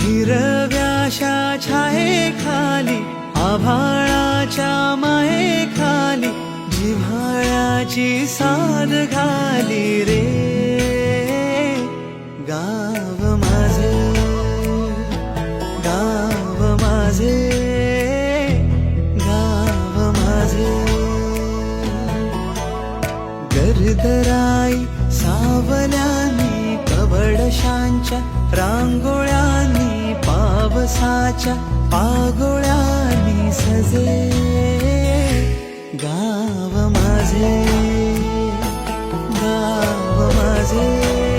हिरव्याशा छायेखाली आभाळाच्या मायेखाली जिव्हाळ्याची साद घाली रे गाव माझे, गाव माझे, गाव माझे. गर्दराई सावल्यानी कवडशांच्या रांगोळ्यांनी पावसाच्या पागोळ्यांनी सजे गाव माझे, गाव माझे.